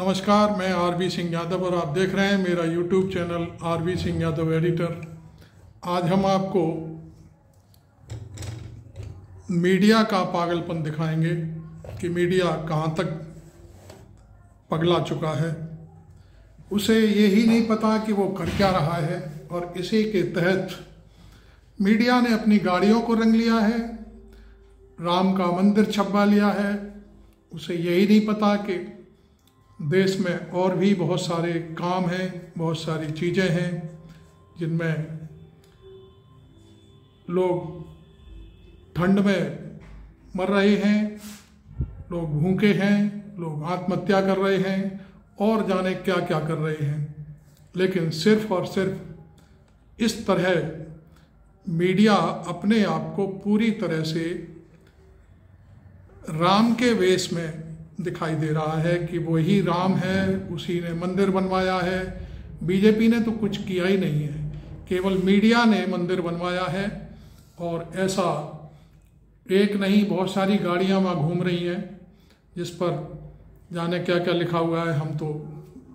नमस्कार, मैं आरवी सिंह यादव और आप देख रहे हैं मेरा YouTube channel RV Singh Yadav editor. आज हम आपको मीडिया का पागलपन दिखाएंगे कि मीडिया कहाँ तक पगला चुका है। उसे यही नहीं पता कि वो कर क्या रहा है और इसी के तहत मीडिया ने अपनी गाड़ियों को रंग लिया है, राम का मंदिर छपवा लिया है। उसे यही नहीं पता कि देश में और भी बहुत सारे काम हैं, बहुत सारी चीज़ें हैं जिनमें लोग ठंड में मर रहे हैं, लोग भूखे हैं, लोग आत्महत्या कर रहे हैं और जाने क्या क्या कर रहे हैं। लेकिन सिर्फ और सिर्फ इस तरह मीडिया अपने आप को पूरी तरह से राम के वेश में दिखाई दे रहा है कि वही राम है, उसी ने मंदिर बनवाया है। बीजेपी ने तो कुछ किया ही नहीं है, केवल मीडिया ने मंदिर बनवाया है। और ऐसा एक नहीं, बहुत सारी गाड़ियां वहाँ घूम रही हैं जिस पर जाने क्या क्या लिखा हुआ है। हम तो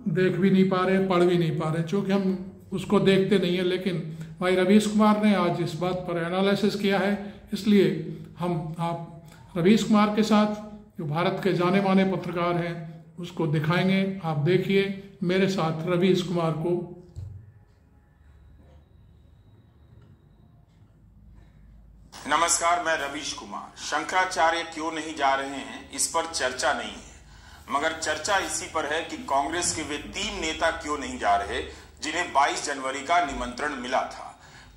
देख भी नहीं पा रहे, पढ़ भी नहीं पा रहे, क्योंकि हम उसको देखते नहीं है। लेकिन भाई रवीश कुमार ने आज इस बात पर एनालिसिस किया है, इसलिए हम आप रवीश कुमार के साथ, जो भारत के जाने माने पत्रकार हैं, उसको दिखाएंगे। आप देखिए मेरे साथ रवीश कुमार को। नमस्कार, मैं रवीश कुमार। शंकराचार्य क्यों नहीं जा रहे हैं, इस पर चर्चा नहीं है, मगर चर्चा इसी पर है कि कांग्रेस के वे 3 नेता क्यों नहीं जा रहे जिन्हें 22 जनवरी का निमंत्रण मिला था।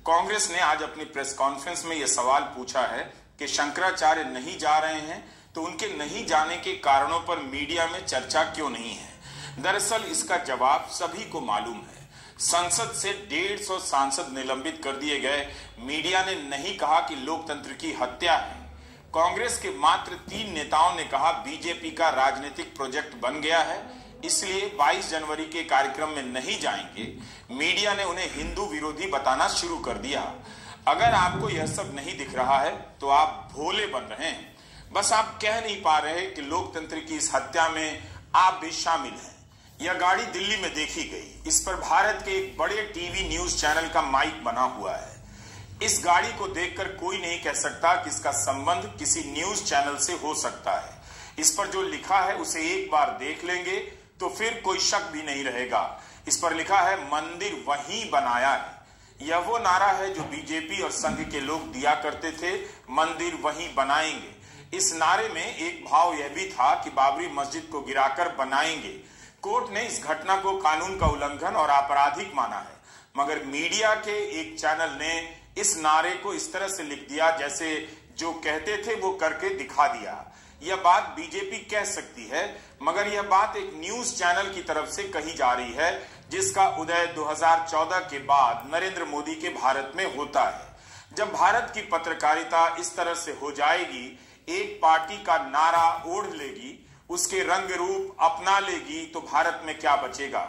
कांग्रेस ने आज अपनी प्रेस कॉन्फ्रेंस में यह सवाल पूछा है कि शंकराचार्य नहीं जा रहे हैं तो उनके नहीं जाने के कारणों पर मीडिया में चर्चा क्यों नहीं है। दरअसल इसका जवाब सभी को मालूम है। संसद से 150 सांसद निलंबित कर दिए गए। मीडिया ने नहीं कहा कि लोकतंत्र की हत्या है। कांग्रेस के मात्र 3 नेताओं ने कहा बीजेपी का राजनीतिक प्रोजेक्ट बन गया है, इसलिए 22 जनवरी के कार्यक्रम में नहीं जाएंगे। मीडिया ने उन्हें हिंदू विरोधी बताना शुरू कर दिया। अगर आपको यह सब नहीं दिख रहा है तो आप भोले बन रहे हैं। बस आप कह नहीं पा रहे कि लोकतंत्र की इस हत्या में आप भी शामिल हैं। यह गाड़ी दिल्ली में देखी गई। इस पर भारत के एक बड़े टीवी न्यूज चैनल का माइक बना हुआ है। इस गाड़ी को देखकर कोई नहीं कह सकता कि इसका संबंध किसी न्यूज चैनल से हो सकता है। इस पर जो लिखा है उसे एक बार देख लेंगे तो फिर कोई शक भी नहीं रहेगा। इस पर लिखा है मंदिर वहीं बनाया है। यह वो नारा है जो बीजेपी और संघ के लोग दिया करते थे, मंदिर वहीं बनाएंगे। इस नारे में एक भाव यह भी था कि बाबरी मस्जिद को गिराकर बनाएंगे। कोर्ट ने इस घटना को कानून का उल्लंघन और आपराधिक माना है, मगर मीडिया के एक चैनल ने इस नारे को इस तरह से लिख दिया जैसे जो कहते थे वो करके दिखा दिया। यह बात बीजेपी कह सकती है, मगर यह बात एक न्यूज चैनल की तरफ से कही जा रही है जिसका उदय 2014 के बाद नरेंद्र मोदी के भारत में होता है। जब भारत की पत्रकारिता इस तरह से हो जाएगी, एक पार्टी का नारा ओढ़ लेगी, उसके रंग रूप अपना लेगी, तो भारत में क्या बचेगा।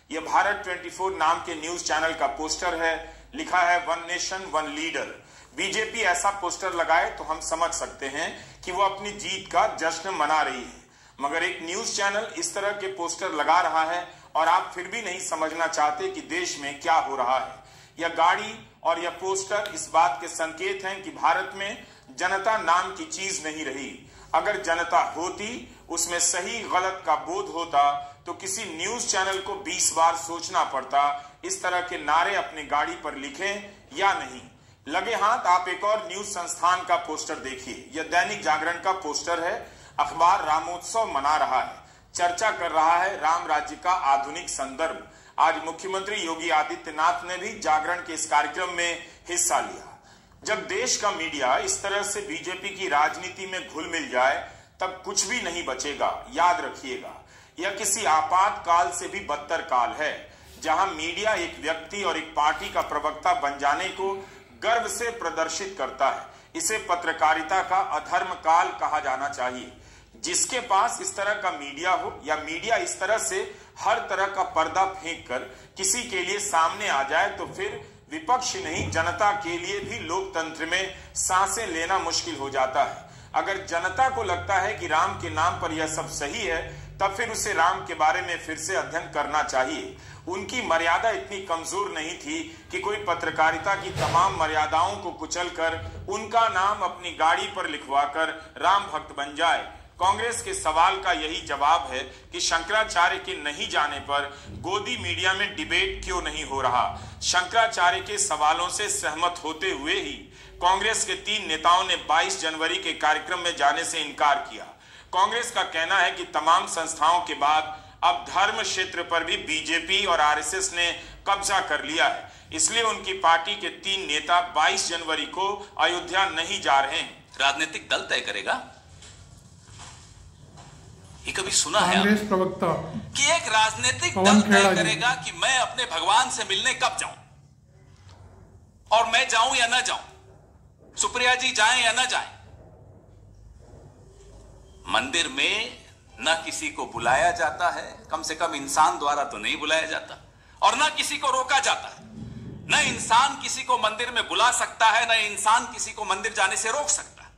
यह भारत 24 नाम के न्यूज चैनल का पोस्टर है। लिखा है one nation one leader. BJP ऐसा पोस्टर लगाए तो हम समझ सकते हैं कि वो अपनी जीत का जश्न मना रही है, मगर एक न्यूज चैनल इस तरह के पोस्टर लगा रहा है और आप फिर भी नहीं समझना चाहते कि देश में क्या हो रहा है। यह गाड़ी और यह पोस्टर इस बात के संकेत हैं कि भारत में जनता नाम की चीज नहीं रही। अगर जनता होती, उसमें सही गलत का बोध होता, तो किसी न्यूज चैनल को 20 बार सोचना पड़ता इस तरह के नारे अपनी गाड़ी पर लिखें या नहीं। लगे हाथ आप एक और न्यूज संस्थान का पोस्टर देखिए। यह दैनिक जागरण का पोस्टर है। अखबार रामोत्सव मना रहा है, चर्चा कर रहा है राम राज्य का आधुनिक संदर्भ। आज मुख्यमंत्री योगी आदित्यनाथ ने भी जागरण के इस कार्यक्रम में हिस्सा लिया। जब देश का मीडिया इस तरह से बीजेपी की राजनीति में घुल मिल जाए, तब कुछ भी नहीं बचेगा। याद रखिएगा, यह किसी आपातकाल से भी बदतर काल है, जहां मीडिया एक व्यक्ति और एक पार्टी का प्रवक्ता बन जाने को गर्व से प्रदर्शित करता है। इसे पत्रकारिता का अधर्म काल कहा जाना चाहिए। जिसके पास इस तरह का मीडिया हो, या मीडिया इस तरह से हर तरह का पर्दा फेंक कर किसी के लिए सामने आ जाए, तो फिर विपक्ष नहीं, जनता के लिए भी लोकतंत्र में सांसें लेना मुश्किल हो जाता है। अगर जनता को लगता है कि राम के नाम पर यह सब सही है, तब फिर उसे राम के बारे में फिर से अध्ययन करना चाहिए। उनकी मर्यादा इतनी कमजोर नहीं थी कि कोई पत्रकारिता की तमाम मर्यादाओं को कुचलकर उनका नाम अपनी गाड़ी पर लिखवाकर राम भक्त बन जाए। कांग्रेस के सवाल का यही जवाब है कि शंकराचार्य के नहीं जाने पर गोदी मीडिया में डिबेट क्यों नहीं हो रहा। शंकराचार्य के सवालों से सहमत होते हुए ही कांग्रेस के 3 नेताओं ने 22 जनवरी के कार्यक्रम में जाने से इनकार किया। कांग्रेस का कहना है कि तमाम संस्थाओं के बाद अब धर्म क्षेत्र पर भी बीजेपी और आरएसएस ने कब्जा कर लिया है, इसलिए उनकी पार्टी के 3 नेता 22 जनवरी को अयोध्या नहीं जा रहे हैं। राजनीतिक दल तय करेगा। ये कभी सुना है कांग्रेस प्रवक्ता कि एक राजनीतिक दल तय करेगा कि मैं अपने भगवान से मिलने कब जाऊं, और मैं जाऊं या ना जाऊं, सुप्रिया जी जाएं या ना जाएं। मंदिर में न किसी को बुलाया जाता है, कम से कम इंसान द्वारा तो नहीं बुलाया जाता, और न किसी को रोका जाता है। न इंसान किसी को मंदिर में बुला सकता है, न इंसान किसी को मंदिर जाने से रोक सकता है।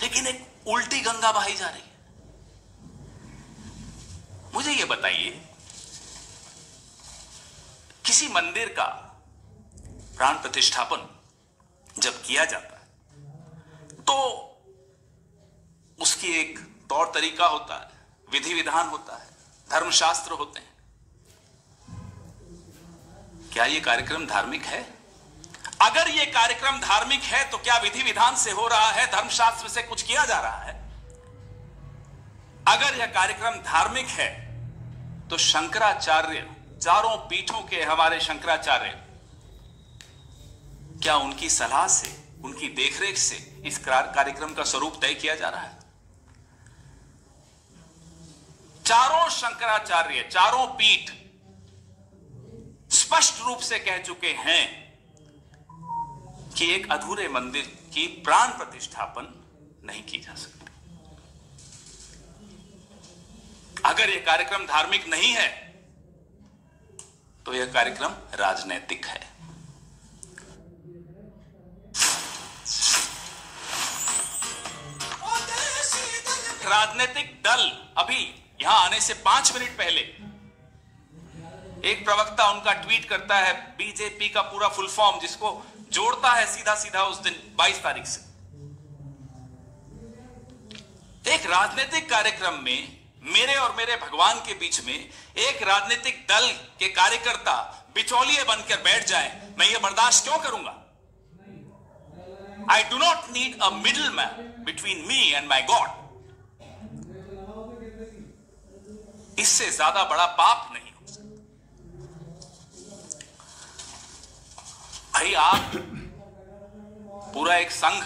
लेकिन एक उल्टी गंगा बहाई जा रही है। मुझे यह बताइए, किसी मंदिर का प्राण प्रतिष्ठापन जब किया जाता है तो उसकी एक तौर तरीका होता है, विधि विधान होता है, धर्मशास्त्र होते हैं। क्या यह कार्यक्रम धार्मिक है? अगर यह कार्यक्रम धार्मिक है तो क्या विधि विधान से हो रहा है, धर्मशास्त्र से कुछ किया जा रहा है? अगर यह कार्यक्रम धार्मिक है तो शंकराचार्य, चारों पीठों के हमारे शंकराचार्य, क्या उनकी सलाह से, उनकी देखरेख से इस कार्यक्रम का स्वरूप तय किया जा रहा है? चारों शंकराचार्य, चारों पीठ स्पष्ट रूप से कह चुके हैं कि एक अधूरे मंदिर की प्राण प्रतिष्ठापन नहीं की जा सकती। अगर यह कार्यक्रम धार्मिक नहीं है तो यह कार्यक्रम राजनैतिक है। राजनीतिक दल अभी यहां आने से 5 मिनट पहले एक प्रवक्ता उनका ट्वीट करता है बीजेपी का पूरा फुल फॉर्म, जिसको जोड़ता है सीधा सीधा उस दिन 22 तारीख से। एक राजनीतिक कार्यक्रम में मेरे और मेरे भगवान के बीच में एक राजनीतिक दल के कार्यकर्ता बिचौलिए बनकर बैठ जाएं, मैं ये बर्दाश्त क्यों करूंगा? I do not need a middleman between me and my God. इससे ज्यादा बड़ा पाप नहीं हो सकता। भाई आप पूरा एक संघ,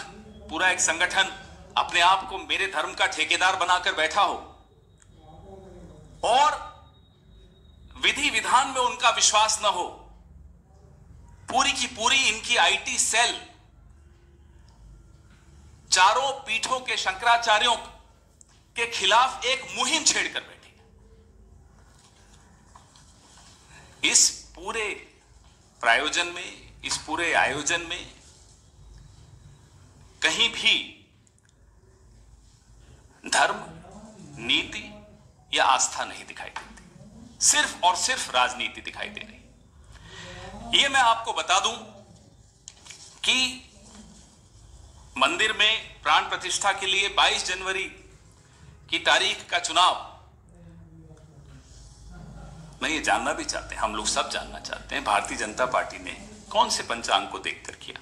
पूरा एक संगठन अपने आप को मेरे धर्म का ठेकेदार बनाकर बैठा हो और विधि विधान में उनका विश्वास न हो, पूरी की पूरी इनकी आईटी सेल चारों पीठों के शंकराचार्यों के खिलाफ एक मुहिम छेड़कर बैठी है। इस पूरे प्रायोजन में, इस पूरे आयोजन में कहीं भी धर्म, नीति या आस्था नहीं दिखाई देती, सिर्फ और सिर्फ राजनीति दिखाई दे रही। यह मैं आपको बता दूं कि मंदिर में प्राण प्रतिष्ठा के लिए 22 जनवरी की तारीख का चुनाव, मैं ये जानना भी चाहते हैं, हम लोग सब जानना चाहते हैं, भारतीय जनता पार्टी ने कौन से पंचांग को देखकर किया?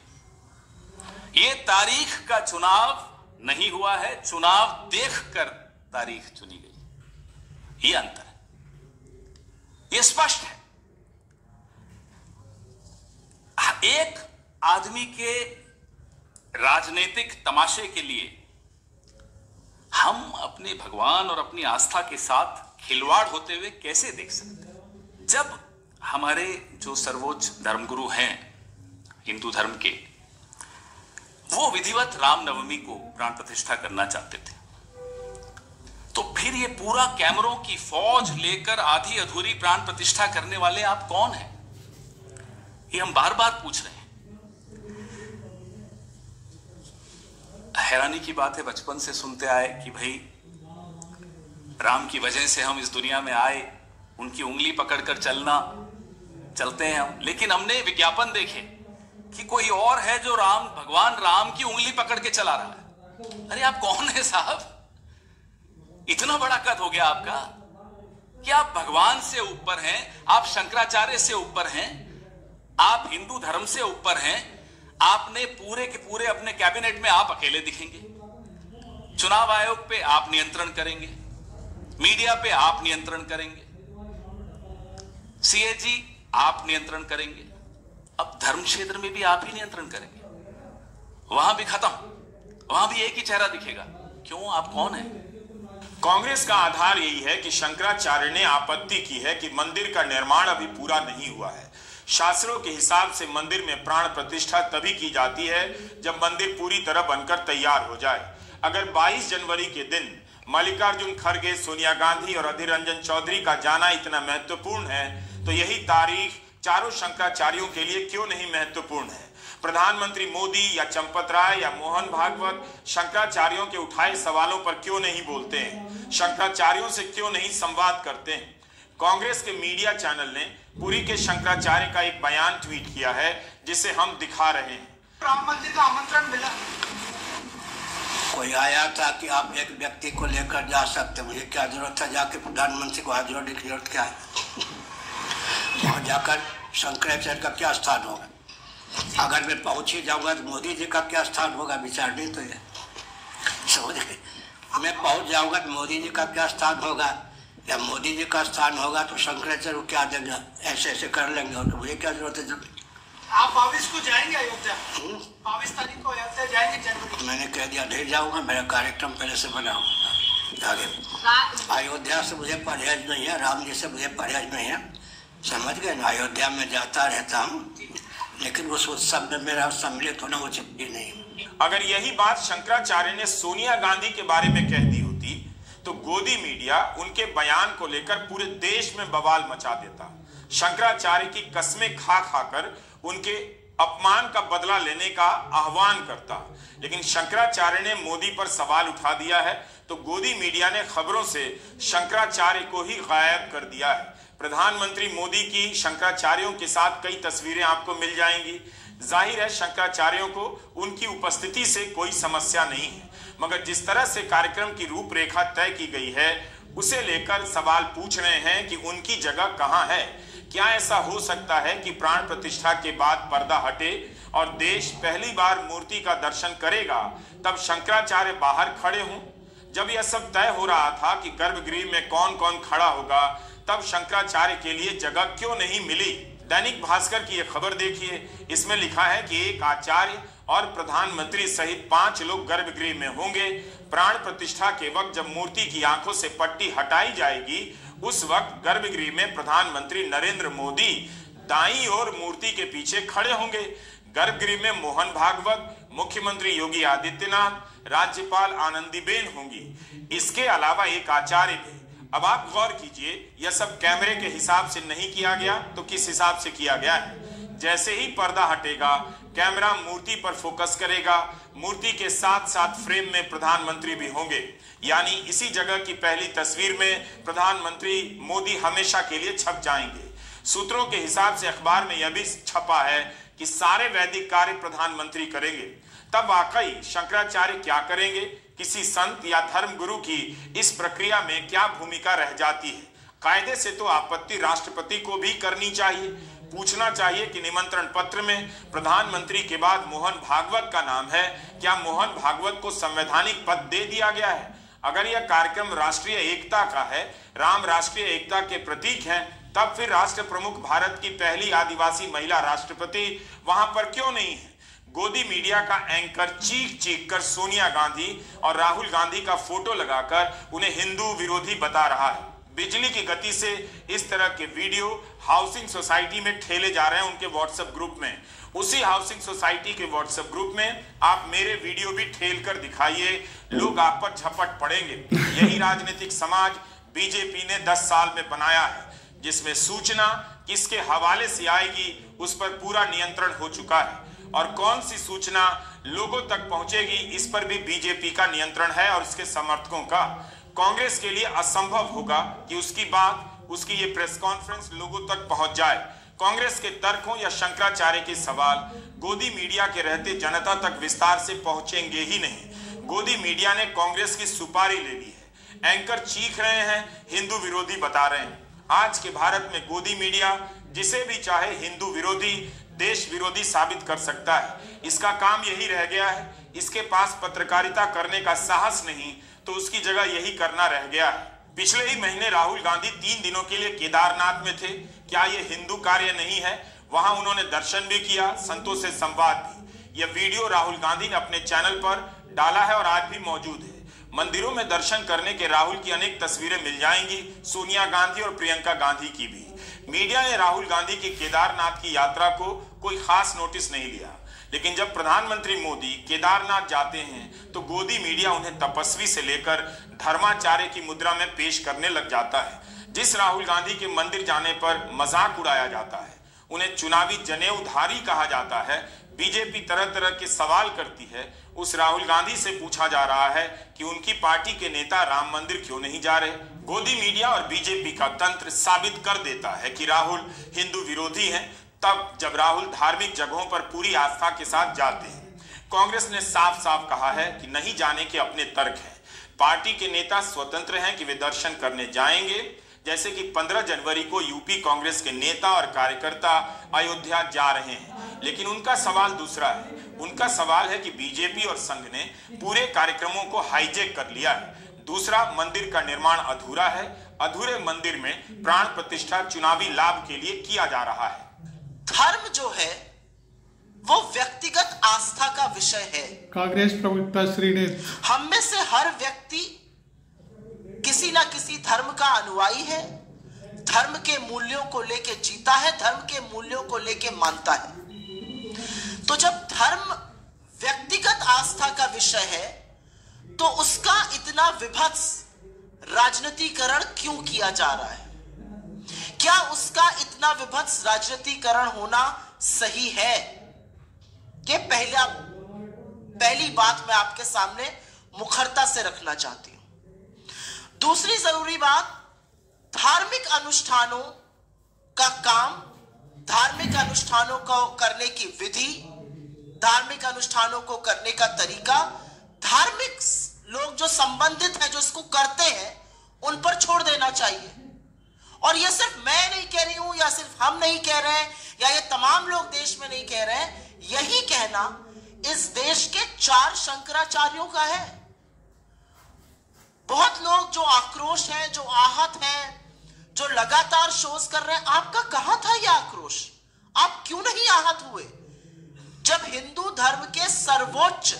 ये तारीख का चुनाव नहीं हुआ है, चुनाव देखकर तारीख चुनी गई। ये अंतर है, ये स्पष्ट है। एक आदमी के राजनीतिक तमाशे के लिए हम अपने भगवान और अपनी आस्था के साथ खिलवाड़ होते हुए कैसे देख सकते हैं? जब हमारे जो सर्वोच्च धर्मगुरु हैं हिंदू धर्म के, वो विधिवत रामनवमी को प्राण प्रतिष्ठा करना चाहते थे, तो फिर ये पूरा कैमरों की फौज लेकर आधी अधूरी प्राण प्रतिष्ठा करने वाले आप कौन हैं? ये हम बार बार पूछ रहे हैं। हैरानी की बात है, बचपन से सुनते आए कि भाई राम की वजह से हम इस दुनिया में आए, उनकी उंगली पकड़कर चलते हैं हम, लेकिन हमने विज्ञापन देखे कि कोई और है जो भगवान राम की उंगली पकड़ के चला रहा है। अरे आप कौन है साहब? इतना बड़ा कद हो गया आपका कि आप भगवान से ऊपर हैं, आप शंकराचार्य से ऊपर हैं, आप हिंदू धर्म से ऊपर हैं। आपने पूरे के पूरे अपने कैबिनेट में आप अकेले दिखेंगे, चुनाव आयोग पे आप नियंत्रण करेंगे, मीडिया पे आप नियंत्रण करेंगे, सीएजी आप नियंत्रण करेंगे, अब धर्म क्षेत्र में भी आप ही नियंत्रण करेंगे। वहां भी खत्म, वहां भी एक ही चेहरा दिखेगा। क्यों? आप कौन है? कांग्रेस का आधार यही है कि शंकराचार्य ने आपत्ति की है कि मंदिर का निर्माण अभी पूरा नहीं हुआ है। शास्त्रों के हिसाब से मंदिर में प्राण प्रतिष्ठा तभी की जाती है जब मंदिर पूरी तरह बनकर तैयार हो जाए। अगर 22 जनवरी के दिन मल्लिकार्जुन खड़गे, सोनिया गांधी और अधीर रंजन चौधरी का जाना इतना महत्वपूर्ण है तो यही तारीख चारों शंकराचार्यों के लिए क्यों नहीं महत्वपूर्ण है? प्रधानमंत्री मोदी या चंपत राय या मोहन भागवत शंकराचार्यों के उठाए सवालों पर क्यों नहीं बोलते हैं? शंकराचार्यों से क्यों नहीं संवाद करते हैं? कांग्रेस के मीडिया चैनल ने पुरी के शंकराचार्य का एक बयान ट्वीट किया है जिसे हम दिखा रहे हैं। राम मंदिर का आमंत्रण मिला, कोई आया था कि आप एक व्यक्ति को लेकर जा सकते, मुझे क्या जरूरत है जाके प्रधानमंत्री को हाथ जोड़ने की जरूरत क्या है? वहाँ जाकर शंकराचार्य का क्या स्थान होगा? अगर मैं पहुंच ही जाऊंगा तो मोदी जी का क्या स्थान होगा? विचार नहीं तो ये समझ गए। मैं पहुंच जाऊंगा तो मोदी जी का क्या स्थान होगा, या मोदी जी का स्थान होगा तो शंकराचार्य को क्या देंगे? ऐसे ऐसे कर लेंगे और मुझे क्या जरूरत है? जब आप 22 को जाएंगे अयोध्या, 22 तारीख को अयोध्या जाएंगे जनवरी। मैंने कह दिया नहीं जाऊंगा, मेरा कार्यक्रम पहले से बना हुआ। अयोध्या से मुझे परहेज नहीं है, राम जी से मुझे परहेज नहीं है, समझ गए ना। अयोध्या में जाता रहता हूँ लेकिन उस उत्सव में मेरा सम्मिलित होना उचित भी नहीं। अगर यही बात शंकराचार्य ने सोनिया गांधी के बारे में कह दी होती तो गोदी मीडिया उनके बयान को लेकर पूरे देश में बवाल मचा देता, शंकराचार्य की कस्में खा खाकर उनके अपमान का बदला लेने का आह्वान करता। लेकिन शंकराचार्य ने मोदी पर सवाल उठा दिया है तो गोदी मीडिया ने खबरों से शंकराचार्य को ही गायब कर दिया है। प्रधानमंत्री मोदी की शंकराचार्यों के साथ कई तस्वीरें आपको मिल जाएंगी। जाहिर है शंकराचार्यों को उनकी उपस्थिति से कोई समस्या नहीं है, मगर जिस तरह से कार्यक्रम की रूपरेखा तय की गई है उसे लेकर सवाल पूछ रहे हैं कि उनकी जगह कहां है। क्या ऐसा हो सकता है कि प्राण प्रतिष्ठा के बाद पर्दा हटे और देश पहली बार मूर्ति का दर्शन करेगा तब शंकराचार्य बाहर खड़े हों? जब यह सब तय हो रहा था कि गर्भगृह में कौन कौन खड़ा होगा तब शंकराचार्य के लिए जगह क्यों नहीं मिली? दैनिक भास्कर की यह खबर देखिए, इसमें लिखा है कि एक आचार्य और प्रधानमंत्री सहित 5 लोग गर्भगृह में होंगे। प्राण प्रतिष्ठा के वक्त जब मूर्ति की आंखों से पट्टी हटाई जाएगी उस वक्त गर्भगृह में प्रधानमंत्री नरेंद्र मोदी दाईं ओर मूर्ति के पीछे खड़े होंगे। गर्भगृह में मोहन भागवत, मुख्यमंत्री योगी आदित्यनाथ, राज्यपाल आनंदीबेन होंगी। इसके अलावा एक आचार्य भी। अब आप गौर कीजिए, यह सब कैमरे के हिसाब से नहीं किया गया तो किस हिसाब से किया गया है? जैसे ही पर्दा हटेगा कैमरा मूर्ति पर फोकस करेगा, मूर्ति के साथ साथ फ्रेम में प्रधानमंत्री भी होंगे, यानी इसी जगह की पहली तस्वीर में प्रधानमंत्री मोदी हमेशा के लिए छप जाएंगे। सूत्रों के हिसाब से अखबार में यह भी छपा है कि सारे वैदिक कार्य प्रधानमंत्री करेंगे। तब वाकई शंकराचार्य क्या करेंगे? किसी संत या धर्म गुरु की इस प्रक्रिया में क्या भूमिका रह जाती है? कायदे से तो आपत्ति राष्ट्रपति को भी करनी चाहिए, पूछना चाहिए कि निमंत्रण पत्र में प्रधानमंत्री के बाद मोहन भागवत का नाम है, क्या मोहन भागवत को संवैधानिक पद दे दिया गया है? अगर यह कार्यक्रम राष्ट्रीय एकता का है, राम राष्ट्रीय एकता के प्रतीक हैं, तब फिर राष्ट्र प्रमुख भारत की पहली आदिवासी महिला राष्ट्रपति वहां पर क्यों नहीं है? गोदी मीडिया का एंकर चीख चीख कर सोनिया गांधी और राहुल गांधी का फोटो लगाकर उन्हें हिंदू विरोधी बता रहा है। बिजली की गति से इस तरह के वीडियो हाउसिंग सोसाइटी में ठेले जा रहे हैं उनके व्हाट्सएप ग्रुप में। उसी हाउसिंग सोसाइटी के व्हाट्सएप ग्रुप में आप मेरे वीडियो भी ठेल कर दिखाइए, लोग आप पर झपट पड़ेंगे। यही राजनीतिक समाज बीजेपी ने 10 साल में बनाया है, जिसमें सूचना किसके हवाले से आएगी उस पर पूरा नियंत्रण हो चुका है, और कौन सी सूचना लोगों तक पहुंचेगी इस पर भी बीजेपी का नियंत्रण है और उसके समर्थकों का। कांग्रेस के लिए असंभव होगा कि उसकी ये प्रेस कॉन्फ्रेंस लोगों तक पहुंच जाए। कांग्रेस के तर्कों या शंकराचार्य के सवाल गोदी मीडिया के रहते जनता तक विस्तार से पहुंचेंगे ही नहीं। गोदी मीडिया ने कांग्रेस की सुपारी ले ली है। एंकर चीख रहे हैं, हिंदू विरोधी बता रहे हैं। आज के भारत में गोदी मीडिया जिसे भी चाहे हिंदू विरोधी, देश विरोधी साबित कर सकता है। इसका काम यही रह गया है। इसके पास पत्रकारिता करने का साहस नहीं, तो उसकी जगह यही करना रह गया है। पिछले ही महीने राहुल गांधी 3 दिनों के लिए केदारनाथ में थे। क्या यह हिंदू कार्य नहीं है? वहां उन्होंने दर्शन भी किया, संतों से संवाद भी। यह वीडियो राहुल गांधी ने अपने चैनल पर डाला है और आज भी मौजूद है। मंदिरों में दर्शन करने के राहुल की अनेक तस्वीरें मिल जाएंगी, सोनिया गांधी और प्रियंका गांधी की भी। मीडिया ने राहुल गांधी की केदारनाथ की यात्रा को कोई खास नोटिस नहीं लिया, लेकिन जब प्रधानमंत्री मोदी केदारनाथ जाते हैं तो गोदी मीडिया उन्हें तपस्वी से लेकर धर्माचार्य की मुद्रा में पेश करने लग जाता है। जिस राहुल गांधी के मंदिर जाने पर मजाक उड़ाया जाता है, उन्हें चुनावी जनेऊधारी कहा जाता है, बीजेपी तरह तरह के सवाल करती है, उस राहुल गांधी से पूछा जा रहा है कि उनकी पार्टी के नेता राम मंदिर क्यों नहीं जा रहे। गोदी मीडिया और बीजेपी का तंत्र साबित कर देता है कि राहुल हिंदू विरोधी हैं, तब जब राहुल धार्मिक जगहों पर पूरी आस्था के साथ जाते हैं। कांग्रेस ने साफ साफ कहा है कि नहीं जाने के अपने तर्क हैं। पार्टी के नेता स्वतंत्र हैं कि वे दर्शन करने जाएंगे, जैसे कि 15 जनवरी को यूपी कांग्रेस के नेता और कार्यकर्ता अयोध्या जा रहे हैं। लेकिन उनका सवाल दूसरा है। उनका सवाल है कि बीजेपी और संघ ने पूरे कार्यक्रमों को हाईजैक कर लिया है। दूसरा, मंदिर का निर्माण अधूरा है। अधूरे मंदिर में प्राण प्रतिष्ठा चुनावी लाभ के लिए किया जा रहा है। धर्म जो है वो व्यक्तिगत आस्था का विषय है। कांग्रेस प्रवक्ता श्रीने हम में से हर व्यक्ति किसी ना किसी धर्म का अनुयायी है, धर्म के मूल्यों को लेके जीता है, धर्म के मूल्यों को लेके मानता है। तो जब धर्म व्यक्तिगत आस्था का विषय है तो उसका इतना विभत्स राजनीतिकरण क्यों किया जा रहा है? क्या उसका इतना विभत्स राजनीतिकरण होना सही है? ये पहली बात मैं आपके सामने मुखरता से रखना चाहती हूं। दूसरी जरूरी बात, धार्मिक अनुष्ठानों का काम, धार्मिक अनुष्ठानों को करने की विधि, धार्मिक अनुष्ठानों को करने का तरीका, धार्मिक लोग जो संबंधित हैं, जो इसको करते हैं, उन पर छोड़ देना चाहिए। और ये सिर्फ मैं नहीं कह रही हूं, या सिर्फ हम नहीं कह रहे हैं, या ये तमाम लोग देश में नहीं कह रहे हैं। यही कहना इस देश के 4 शंकराचार्यों का है। बहुत लोग जो आक्रोश हैं, जो आहत हैं, जो लगातार शोध कर रहे हैं, आपका कहां था यह आक्रोश? आप क्यों नहीं आहत हुए जब हिंदू धर्म के सर्वोच्च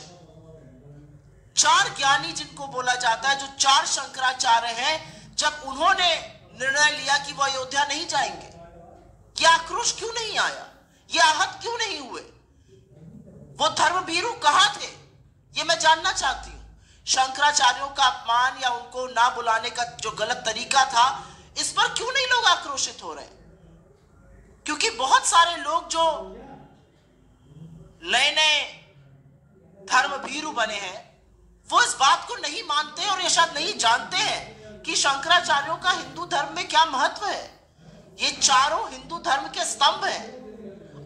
4 ज्ञानी जिनको बोला जाता है, जो 4 शंकराचार्य हैं, जब उन्होंने निर्णय लिया कि वो अयोध्या नहीं जाएंगे? यह आक्रोश क्यों नहीं आया? ये आहत क्यों नहीं हुए? वो धर्मभीरू कहां थे? ये मैं जानना चाहती हूं। शंकराचार्यों का अपमान या उनको ना बुलाने का जो गलत तरीका था, इस पर क्यों नहीं लोग आक्रोशित हो रहे? क्योंकि बहुत सारे लोग जो नए नए धर्मभीरू बने हैं, वो इस बात को नहीं मानते और ये शायद नहीं जानते हैं कि शंकराचार्यों का हिंदू धर्म में क्या महत्व है। ये चारों हिंदू धर्म के स्तंभ हैं।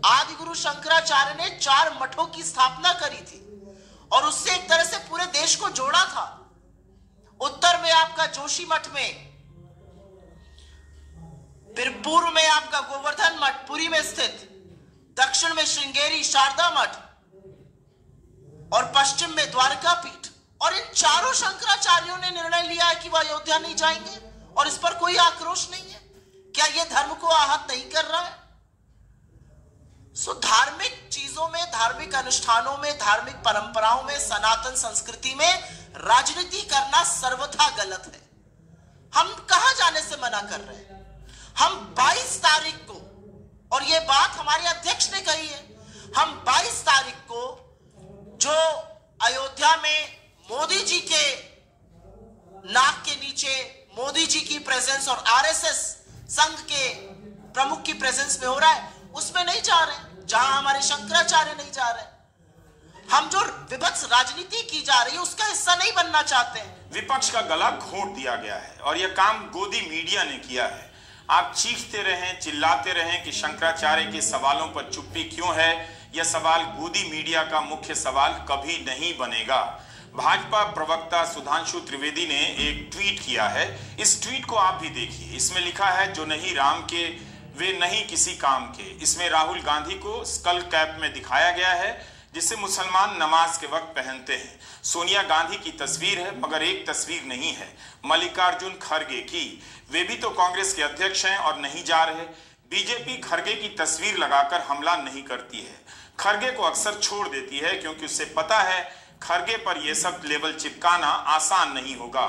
आदि गुरु शंकराचार्य ने 4 मठों की स्थापना करी थी और उससे एक तरह से पूरे देश को जोड़ा था। उत्तर में आपका जोशी मठ में, फिर पूर्व में आपका गोवर्धन मठ पुरी में स्थित, दक्षिण में श्रृंगेरी शारदा मठ और पश्चिम में द्वारका पीठ। और इन चारों शंकराचार्यों ने निर्णय लिया है कि वह अयोध्या नहीं जाएंगे और इस पर कोई आक्रोश नहीं है। क्या यह धर्म को आहत नहीं कर रहा है? धार्मिक चीजों में, धार्मिक अनुष्ठानों में, धार्मिक परंपराओं में, सनातन संस्कृति में राजनीति करना सर्वथा गलत है। हम कहां जाने से मना कर रहे हैं? हम 22 तारीख को, और यह बात हमारे अध्यक्ष ने कही है, हम 22 तारीख को जो अयोध्या में मोदी जी के नाक के नीचे मोदी जी की प्रेजेंस और आरएसएस संघ के प्रमुख की प्रेजेंस में हो रहा है, उसमें नहीं जा रहे, जहां हमारे शंकराचार्य नहीं जा रहे। हम जो विभत्स राजनीति की जा रही है उसका हिस्सा नहीं बनना चाहते हैं। विपक्ष का गला घोंट दिया गया है और यह काम गोदी मीडिया ने किया है। आप चीखते रहें, चिल्लाते रहें कि शंकराचार्य के सवालों पर चुप्पी क्यों है, यह सवाल गोदी मीडिया का मुख्य सवाल कभी नहीं बनेगा। भाजपा प्रवक्ता सुधांशु त्रिवेदी ने एक ट्वीट किया है, इस ट्वीट को आप भी देखिए। इसमें लिखा है, जो नहीं राम के वे नहीं किसी काम के। इसमें राहुल गांधी को स्कल कैप में दिखाया गया है, जिसे मुसलमान नमाज के वक्त पहनते हैं। सोनिया गांधी की तस्वीर है, मगर एक तस्वीर नहीं है मल्लिकार्जुन खड़गे की। वे भी तो कांग्रेस के अध्यक्ष हैं और नहीं जा रहे। बीजेपी खड़गे की तस्वीर लगाकर हमला नहीं करती है, खड़गे को अक्सर छोड़ देती है, क्योंकि उसे पता है खड़गे पर यह सब लेबल चिपकाना आसान नहीं होगा।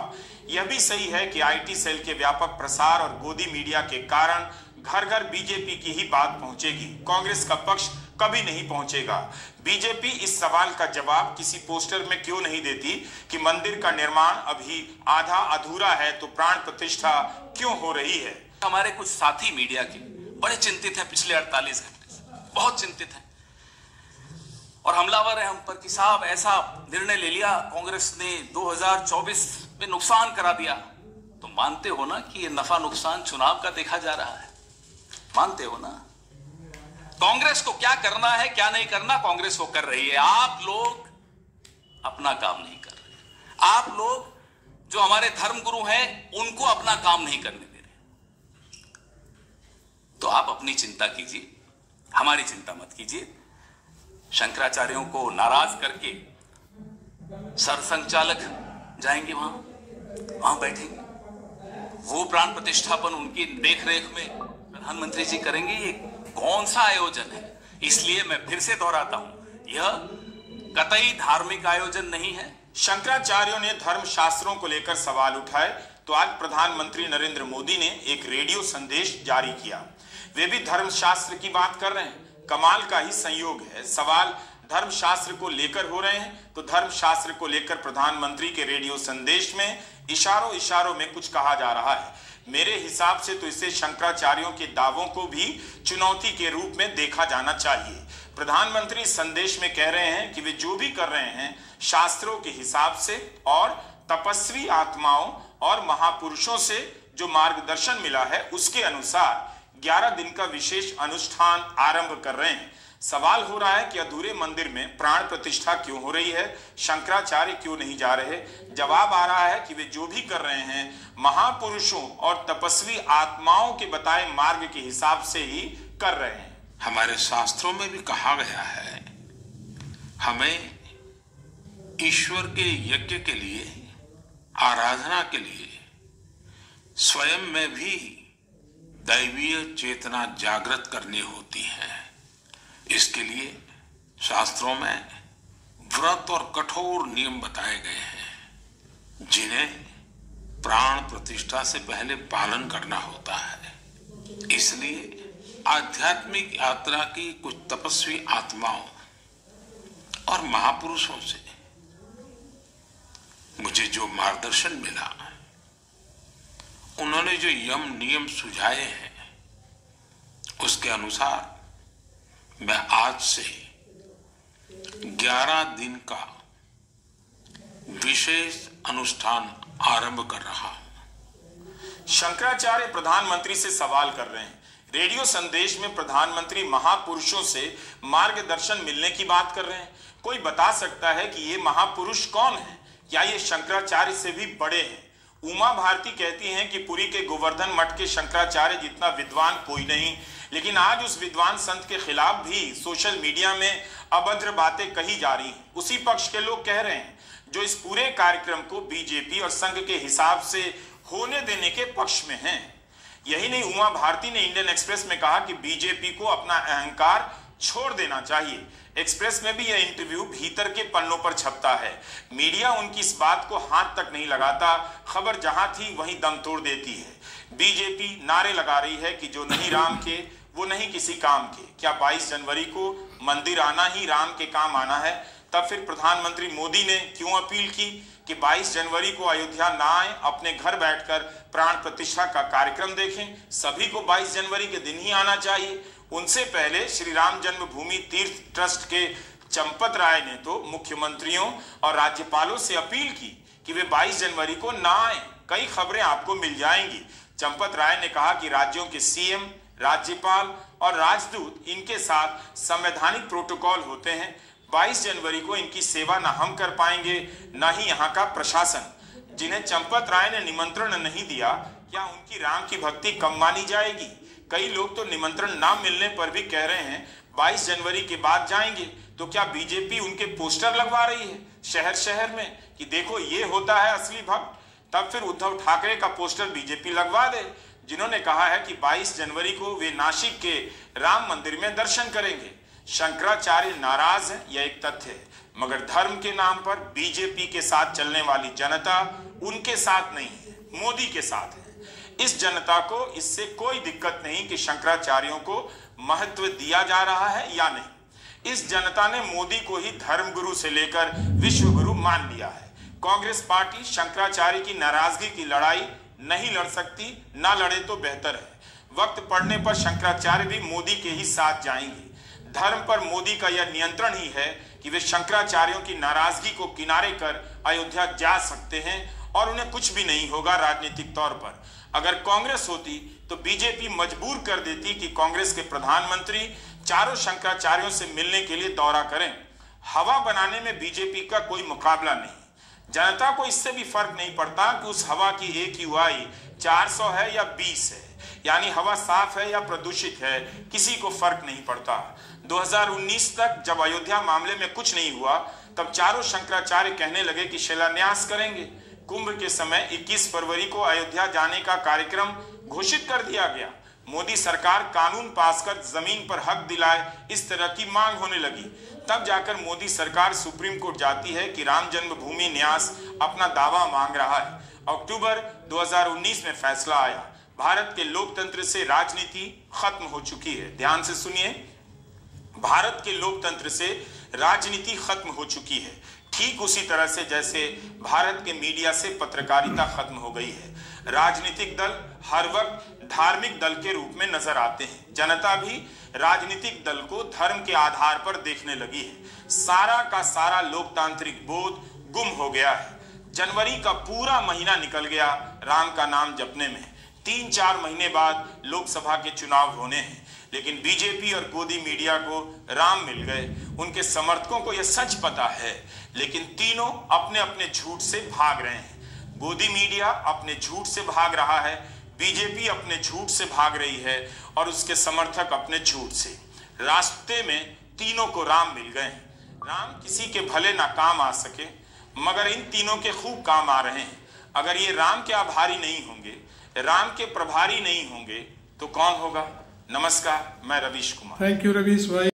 यह भी सही है कि आईटी सेल के व्यापक प्रसार और गोदी मीडिया के कारण घर घर बीजेपी की ही बात पहुंचेगी, कांग्रेस का पक्ष कभी नहीं पहुंचेगा। बीजेपी इस सवाल का जवाब किसी पोस्टर में क्यों नहीं देती कि मंदिर का निर्माण अभी आधा अधूरा है तो प्राण प्रतिष्ठा क्यों हो रही है। हमारे कुछ साथी मीडिया के बड़े चिंतित हैं, पिछले 48 घंटे से बहुत चिंतित हैं और हमलावर है हम पर कि साहब ऐसा निर्णय ले लिया कांग्रेस ने, 2024 में नुकसान करा दिया। तो मानते हो ना कि ये नफा नुकसान चुनाव का देखा जा रहा है, मानते हो ना। कांग्रेस को क्या करना है क्या नहीं करना कांग्रेस को कर रही है, आप लोग अपना काम नहीं कर रहे। आप लोग जो हमारे धर्मगुरु हैं उनको अपना काम नहीं करने दे रहे। तो आप अपनी चिंता कीजिए, हमारी चिंता मत कीजिए। शंकराचार्यों को नाराज करके सरसंघचालक जाएंगे, वहां बैठेंगे, वो प्राण प्रतिष्ठापन उनकी देखरेख में प्रधानमंत्री जी करेंगे। ये कौन सा आयोजन है? इसलिए मैं फिर से दोहराता हूं, यह कतई धार्मिक आयोजन नहीं है। शंकराचार्यों ने धर्म शास्त्रों को लेकर सवाल उठाए तो आज प्रधानमंत्री नरेंद्र मोदी ने एक रेडियो संदेश जारी किया। वे भी धर्म शास्त्र की बात कर रहे हैं। कमाल का ही संयोग है, सवाल धर्म शास्त्र को लेकर हो रहे हैं तो धर्म शास्त्र को लेकर प्रधानमंत्री के रेडियो संदेश में इशारों में कुछ कहा जा रहा है। मेरे हिसाब से तो इसे शंकराचार्यों के दावों को भी चुनौती के रूप में देखा जाना चाहिए। प्रधानमंत्री संदेश में कह रहे हैं कि वे जो भी कर रहे हैं शास्त्रों के हिसाब से और तपस्वी आत्माओं और महापुरुषों से जो मार्गदर्शन मिला है उसके अनुसार 11 दिन का विशेष अनुष्ठान आरंभ कर रहे हैं। सवाल हो रहा है कि अधूरे मंदिर में प्राण प्रतिष्ठा क्यों हो रही है, शंकराचार्य क्यों नहीं जा रहे। जवाब आ रहा है कि वे जो भी कर रहे हैं महापुरुषों और तपस्वी आत्माओं के बताए मार्ग के हिसाब से ही कर रहे हैं। हमारे शास्त्रों में भी कहा गया है, हमें ईश्वर के यज्ञ के लिए, आराधना के लिए स्वयं में भी दैवीय चेतना जागृत करनी होती है। इसके लिए शास्त्रों में व्रत और कठोर नियम बताए गए हैं, जिन्हें प्राण प्रतिष्ठा से पहले पालन करना होता है। इसलिए आध्यात्मिक यात्रा की कुछ तपस्वी आत्माओं और महापुरुषों से मुझे जो मार्गदर्शन मिला, उन्होंने जो यम नियम सुझाए हैं, उसके अनुसार मैं आज से 11 दिन का विशेष अनुष्ठान आरंभ कर रहा हूं। शंकराचार्य प्रधानमंत्री से सवाल कर रहे हैं। रेडियो संदेश में प्रधानमंत्री महापुरुषों से मार्गदर्शन मिलने की बात कर रहे हैं। कोई बता सकता है कि ये महापुरुष कौन है? क्या ये शंकराचार्य से भी बड़े हैं? उमा भारती कहती हैं कि पुरी के गोवर्धन मठ के शंकराचार्य जितना विद्वान कोई नहीं, लेकिन आज उस विद्वान संत के खिलाफ भी सोशल मीडिया में अभद्र बातें कही जा रही हैं। उसी पक्ष के लोग कह रहे हैं जो इस पूरे कार्यक्रम को बीजेपी और संघ के हिसाब से होने देने के पक्ष में हैं। यही नहीं, उमा भारती ने इंडियन एक्सप्रेस में कहा कि बीजेपी को अपना अहंकार छोड़ देना चाहिए। एक्सप्रेस में भी यह इंटरव्यू भीतर के पन्नों पर छपता है। मीडिया उनकी इस बात को हाथ तक नहीं लगाता, खबर जहां थी वहीं दम तोड़ देती है। बीजेपी नारे लगा रही है कि जो नहीं राम के वो नहीं किसी काम के। क्या 22 जनवरी को मंदिर आना ही राम के काम आना है? तब फिर प्रधानमंत्री मोदी ने क्यों अपील की कि 22 जनवरी को अयोध्या ना आए, अपने घर बैठकर प्राण प्रतिष्ठा का कार्यक्रम देखें। सभी को 22 जनवरी के दिन ही आना चाहिए। उनसे पहले श्री राम जन्मभूमि तीर्थ ट्रस्ट के चंपत राय ने तो मुख्यमंत्रियों और राज्यपालों से अपील की कि वे 22 जनवरी को ना आए। कई खबरें आपको मिल जाएंगी। चंपत राय ने कहा कि राज्यों के सीएम, राज्यपाल और राजदूत, इनके साथ संवैधानिक प्रोटोकॉल होते हैं। 22 जनवरी को इनकी सेवा ना हम कर पाएंगे, ना ही यहाँ का प्रशासन। जिन्हें चंपत राय ने निमंत्रण नहीं दिया, क्या उनकी राम की भक्ति कम मानी जाएगी? कई लोग तो निमंत्रण ना मिलने पर भी कह रहे हैं 22 जनवरी के बाद जाएंगे। तो क्या बीजेपी उनके पोस्टर लगवा रही है शहर शहर में कि देखो ये होता है असली भक्त? तब फिर उद्धव ठाकरे का पोस्टर बीजेपी लगवा दे, जिन्होंने कहा है कि 22 जनवरी को वे नासिक के राम मंदिर में दर्शन करेंगे। शंकराचार्य नाराज है, यह एक तथ्य है, मगर धर्म के नाम पर बीजेपी के साथ चलने वाली जनता उनके साथ नहीं है, मोदी के साथ है। इस जनता को इससे कोई दिक्कत नहीं कि शंकराचार्यों को महत्व दिया जा रहा है या नहीं। इस जनता ने मोदी को ही धर्मगुरु से लेकर विश्व गुरु मान लिया है। कांग्रेस पार्टी शंकराचार्य की नाराजगी की लड़ाई नहीं लड़ सकती, ना लड़े तो बेहतर है। वक्त पड़ने पर शंकराचार्य भी मोदी के ही साथ जाएंगे। धर्म पर मोदी का यह नियंत्रण ही है कि वे शंकराचार्यों की नाराजगी को किनारे कर अयोध्या जा सकते हैं और उन्हें कुछ भी नहीं होगा राजनीतिक तौर पर। अगर कांग्रेस होती तो बीजेपी मजबूर कर देती कि कांग्रेस के प्रधानमंत्री चारों शंकराचार्यों से मिलने के लिए दौरा करें। हवा बनाने में बीजेपी का कोई मुकाबला नहीं। जनता को इससे भी फर्क नहीं पड़ता कि उस हवा की AQI 400 है या 20 है, यानी हवा साफ है या प्रदूषित है, किसी को फर्क नहीं पड़ता। 2019 तक जब अयोध्या मामले में कुछ नहीं हुआ, तब चारों शंकराचार्य कहने लगे कि शिलान्यास करेंगे। कुंभ के समय 21 फरवरी को अयोध्या जाने का कार्यक्रम घोषित कर दिया गया। मोदी सरकार कानून पास कर जमीन पर हक दिलाए, इस तरह की मांग होने लगी। तब जाकर मोदी सरकार सुप्रीम कोर्ट जाती है कि राम जन्मभूमि न्यास अपना दावा मांग रहा है। अक्टूबर 2019 में फैसला आया। भारत के लोकतंत्र से राजनीति खत्म हो चुकी है। ध्यान से सुनिए, भारत के लोकतंत्र से राजनीति खत्म हो चुकी है। ठीक उसी तरह से जैसे भारत के मीडिया से पत्रकारिता खत्म हो गई है। राजनीतिक दल हर वक्त धार्मिक दल के रूप में नजर आते हैं। जनता भी राजनीतिक दल को धर्म के आधार पर देखने लगी है। सारा का सारा लोकतांत्रिक बोध गुम हो गया है। जनवरी का पूरा महीना निकल गया राम का नाम जपने में। 3-4 महीने बाद लोकसभा के चुनाव होने हैं, लेकिन बीजेपी और गोदी मीडिया को राम मिल गए। उनके समर्थकों को यह सच पता है, लेकिन तीनों अपने अपने झूठ से भाग रहे हैं। गोदी मीडिया अपने झूठ से भाग रहा है, बीजेपी अपने झूठ से भाग रही है और उसके समर्थक अपने झूठ से। रास्ते में तीनों को राम मिल गए। राम किसी के भले ना काम आ सके, मगर इन तीनों के खूब काम आ रहे हैं। अगर ये राम के आभारी नहीं होंगे, राम के प्रभारी नहीं होंगे, तो कौन होगा? नमस्कार, मैं रवीश कुमार। थैंक यू रवीश भाई।